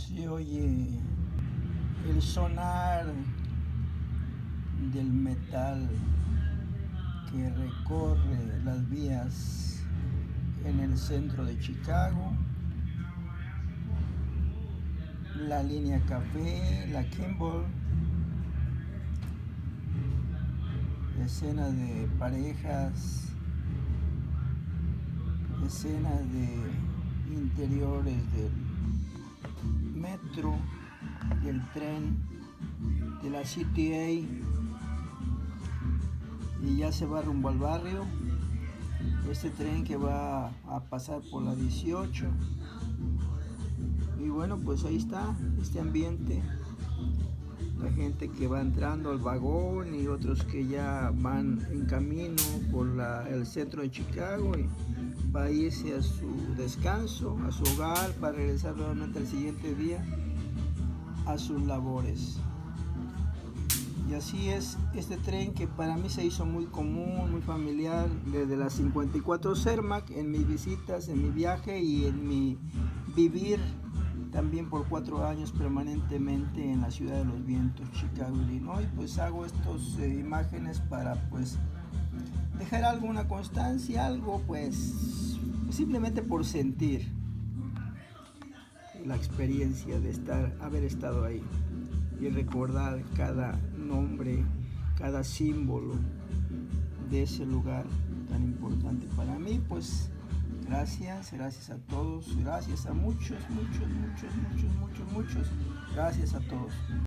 Se oye el sonar del metal que recorre las vías en el centro de Chicago, la línea café, la Kimball, escenas de parejas, escenas de interiores del metro, del tren, de la CTA, y ya se va rumbo al barrio. Este tren que va a pasar por la 18. Y bueno, pues ahí está este ambiente, la gente que va entrando al vagón y otros que ya van en camino por el centro de Chicago y va a irse a su descanso, a su hogar, para regresar nuevamente al siguiente día a sus labores. Y así es este tren que para mí se hizo muy común, muy familiar, desde la 54 Cermak, en mis visitas, en mi viaje y en mi vivir también por 4 años permanentemente en la ciudad de los vientos, Chicago, Illinois. Pues hago estas imágenes para pues dejar alguna constancia, algo pues simplemente por sentir la experiencia de haber estado ahí y recordar cada nombre, cada símbolo de ese lugar tan importante para mí. Pues gracias a todos, gracias a muchos, gracias a todos.